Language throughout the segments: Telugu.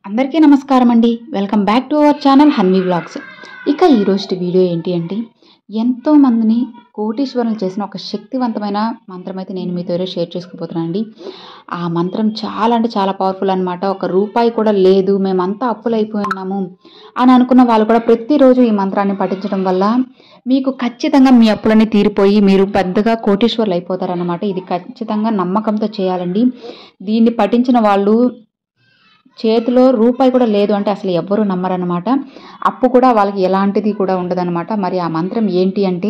అందరికీ నమస్కారం అండి. Welcome back to our channel Hanvi vlogs. ఇక ఈరోజు వీడియో ఏంటి అంటే ఎంతోమందిని కోటీశ్వరులు చేసిన ఒక శక్తివంతమైన మంత్రం అయితే నేను మీతో ఈరోజు షేర్ చేసుకోబోతున్నాను అండి. ఆ మంత్రం చాలా అంటే చాలా పవర్ఫుల్ అనమాట. ఒక రూపాయి కూడా లేదు, మేమంతా అప్పులైపోయినాము అని అనుకున్న వాళ్ళు కూడా ప్రతిరోజు ఈ మంత్రాన్ని పఠించడం వల్ల మీకు ఖచ్చితంగా మీ అప్పులన్నీ తీరిపోయి మీరు పెద్దగా కోటీశ్వరులు అయిపోతారన్నమాట. ఇది ఖచ్చితంగా నమ్మకంతో చేయాలండి. దీన్ని పఠించిన వాళ్ళు చేతిలో రూపాయి కూడా లేదు అంటే అసలు ఎవ్వరూ నమ్మరన్నమాట. అప్పు కూడా వాళ్ళకి ఎలాంటిది కూడా ఉండదన్నమాట. మరి ఆ మంత్రం ఏంటి అంటే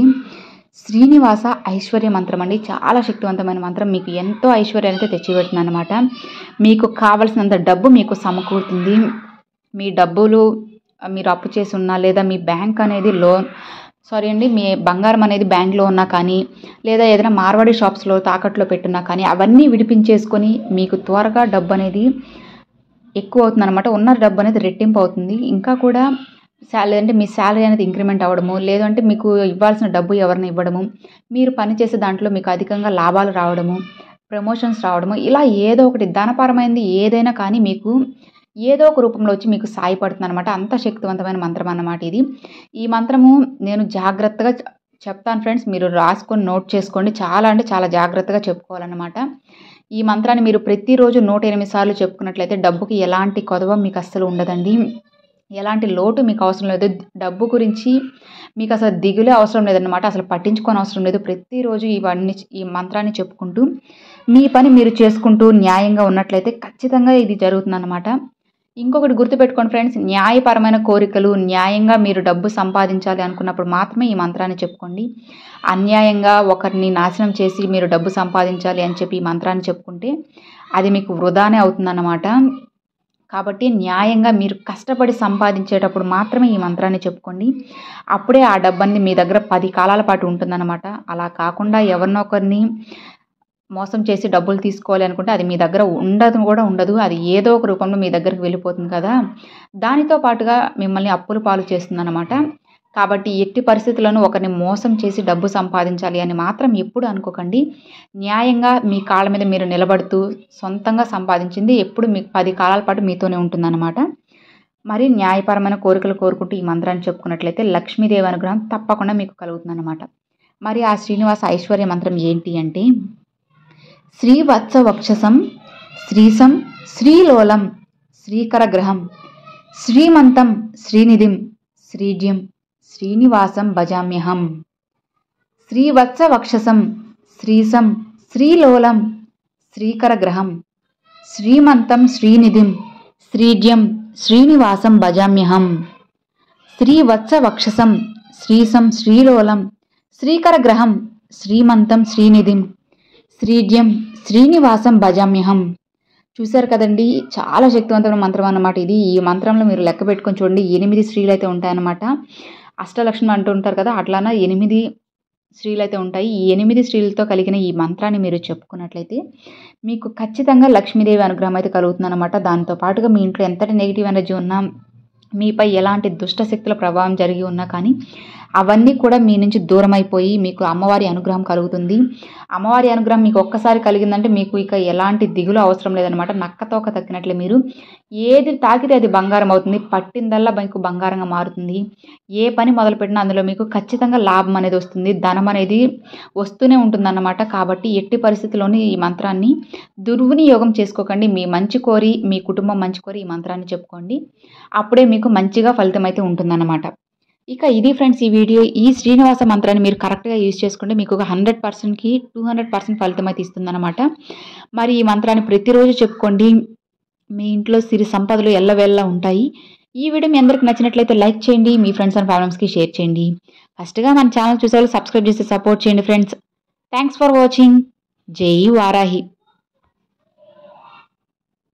శ్రీనివాస ఐశ్వర్య మంత్రం అండి. చాలా శక్తివంతమైన మంత్రం. మీకు ఎంతో ఐశ్వర్యాన్ని అయితే తెచ్చిపెడుతుంది అనమాట. మీకు కావలసినంత డబ్బు మీకు సమకూరుతుంది. మీ డబ్బులు మీరు అప్పు చేసి ఉన్నా లేదా మీ బ్యాంక్ అనేది మీ బంగారం అనేది బ్యాంక్లో ఉన్నా కానీ లేదా ఏదైనా మార్వాడి షాప్స్లో తాకట్లో పెట్టున్నా కానీ అవన్నీ విడిపించేసుకొని మీకు త్వరగా డబ్బు అనేది ఎక్కువ అవుతుంది అనమాట. ఉన్న డబ్బు అనేది రెట్టింపు అవుతుంది. ఇంకా కూడా లేదంటే మీ శాలరీ అనేది ఇంక్రిమెంట్ అవ్వడము, లేదంటే మీకు ఇవ్వాల్సిన డబ్బు ఎవరిని ఇవ్వడము, మీరు పనిచేసే దాంట్లో మీకు అధికంగా లాభాలు రావడము, ప్రమోషన్స్ రావడము, ఇలా ఏదో ఒకటి ధనపరమైనది ఏదైనా కానీ మీకు ఏదో ఒక రూపంలో వచ్చి మీకు సాయపడుతుంది అనమాట. అంత శక్తివంతమైన మంత్రం అన్నమాట ఇది. ఈ మంత్రము నేను జాగ్రత్తగా చెప్తాను ఫ్రెండ్స్, మీరు రాసుకొని నోట్ చేసుకోండి. చాలా అంటే చాలా జాగ్రత్తగా చెప్పుకోవాలన్నమాట. ఈ మంత్రాన్ని మీరు ప్రతిరోజు 108 సార్లు చెప్పుకున్నట్లయితే డబ్బుకి ఎలాంటి కొదవ మీకు అస్సలు ఉండదండి. ఎలాంటి లోటు మీకు అవసరం లేదు. డబ్బు గురించి మీకు అసలు దిగులే అవసరం లేదన్నమాట. అసలు పట్టించుకోని అవసరం లేదు. ప్రతిరోజు ఈ మంత్రాన్ని చెప్పుకుంటూ మీ పని మీరు చేసుకుంటూ న్యాయంగా ఉన్నట్లయితే ఖచ్చితంగా ఇది జరుగుతుందన్నమాట. ఇంకొకటి గుర్తుపెట్టుకోండి ఫ్రెండ్స్, న్యాయపరమైన కోరికలు, న్యాయంగా మీరు డబ్బు సంపాదించాలి అనుకున్నప్పుడు మాత్రమే ఈ మంత్రాన్ని చెప్పుకోండి. అన్యాయంగా ఒకరిని నాశనం చేసి మీరు డబ్బు సంపాదించాలి అని చెప్పి ఈ మంత్రాన్ని చెప్పుకుంటే అది మీకు వృధానే అవుతుందన్నమాట. కాబట్టి న్యాయంగా మీరు కష్టపడి సంపాదించేటప్పుడు మాత్రమే ఈ మంత్రాన్ని చెప్పుకోండి. అప్పుడే ఆ డబ్బన్ని మీ దగ్గర 10 కాలాల పాటు ఉంటుందన్నమాట. అలా కాకుండా ఎవరినొకరిని మోసం చేసి డబ్బులు తీసుకోవాలి అనుకుంటే అది మీ దగ్గర ఉండదు. అది ఏదో ఒక రూపంలో మీ దగ్గరికి వెళ్ళిపోతుంది కదా. దానితో పాటుగా మిమ్మల్ని అప్పుల పాలు చేస్తుందన్నమాట. కాబట్టి ఎట్టి పరిస్థితులను ఒకరిని మోసం చేసి డబ్బు సంపాదించాలి అని మాత్రం ఎప్పుడు అనుకోకండి. న్యాయంగా మీ కాళ్ళ మీద మీరు నిలబడుతూ సొంతంగా సంపాదించింది ఎప్పుడు మీకు 10 కాలాల పాటు మీతోనే ఉంటుందన్నమాట. మరి న్యాయపరమైన కోరికలు కోరుకుంటూ ఈ మంత్రాన్ని చెప్పుకున్నట్లయితే లక్ష్మీదేవి అనుగ్రహం తప్పకుండా మీకు కలుగుతుందన్నమాట. మరి ఆ శ్రీనివాస ఐశ్వర్య మంత్రం ఏంటి అంటే శ్రీవత్స వక్షసం శ్రీసం శ్రీలోలం శ్రీకరగ్రహం శ్రీమంతం శ్రీనిధిం శ్రీజ్యం శ్రీనివాసం భజామ్యహం. శ్రీవత్స వక్షసం శ్రీసం శ్రీలోలం శ్రీకరగ్రహం శ్రీమంతం శ్రీనిధిం శ్రీజ్యం శ్రీనివాసం భజామ్యహం. శ్రీవత్స వక్షసం శ్రీసం శ్రీలోలం శ్రీకరగ్రహం శ్రీమంతం శ్రీనిధిం శ్రీజ్యం శ్రీనివాసం భజామ్యహం. చూశారు కదండి, చాలా శక్తివంతమైన మంత్రం అన్నమాట ఇది. ఈ మంత్రంలో మీరు లెక్క పెట్టుకొని చూడండి, 8 స్త్రీలు అయితే ఉంటాయన్నమాట. అష్టలక్ష్మి అంటూ ఉంటారు కదా, అట్లానే 8 స్త్రీలు అయితే ఉంటాయి. ఈ 8 స్త్రీలతో కలిగిన ఈ మంత్రాన్ని మీరు చెప్పుకున్నట్లయితే మీకు ఖచ్చితంగా లక్ష్మీదేవి అనుగ్రహం అయితే కలుగుతుందన్నమాట. దాంతో పాటుగా మీ ఇంట్లో ఎంతటి నెగిటివ్ ఎనర్జీ ఉన్నా, మీపై ఎలాంటి దుష్ట శక్తుల ప్రభావం జరిగి ఉన్నా కానీ అవన్నీ కూడా మీ నుంచి దూరం అయిపోయి మీకు అమ్మవారి అనుగ్రహం కలుగుతుంది. అమ్మవారి అనుగ్రహం మీకు ఒక్కసారి కలిగిందంటే మీకు ఇక ఎలాంటి దిగులు అవసరం లేదనమాట. నక్కతోక తక్కినట్లే మీరు ఏది తాకితే అది బంగారం అవుతుంది. పట్టిందల్లా మీకు బంగారంగా మారుతుంది. ఏ పని మొదలుపెట్టినా అందులో మీకు ఖచ్చితంగా లాభం అనేది వస్తుంది. ధనం అనేది వస్తూనే ఉంటుందన్నమాట. కాబట్టి ఎట్టి పరిస్థితుల్లోని ఈ మంత్రాన్ని దుర్వినియోగం చేసుకోకండి. మీ మంచి కోరి, మీ కుటుంబం మంచి కోరి ఈ మంత్రాన్ని చెప్పుకోండి. అప్పుడే మీకు మంచిగా ఫలితం అయితే ఉంటుందన్నమాట. ఇక ఇది ఫ్రెండ్స్ ఈ వీడియో. ఈ శ్రీనివాస మంత్రాన్ని మీరు కరెక్ట్గా యూజ్ చేసుకుంటే మీకు ఒక 100%కి 200% ఫలితం అయితే ఇస్తుందన్నమాట. మరి ఈ మంత్రాన్ని ప్రతిరోజు చెప్పుకోండి. మీ ఇంట్లో సిరి సంపదలు ఎల్లవేళ్ళ ఉంటాయి. ఈ వీడియో మీ అందరికి నచ్చినట్లయితే లైక్ చేయండి, మీ ఫ్రెండ్స్ అండ్ ఫ్యామిలీస్కి షేర్ చేయండి. ఫస్ట్గా మన ఛానల్ చూసేవాళ్ళు సబ్స్క్రైబ్ చేసి సపోర్ట్ చేయండి ఫ్రెండ్స్. Thanks for watching. జై వారాహి.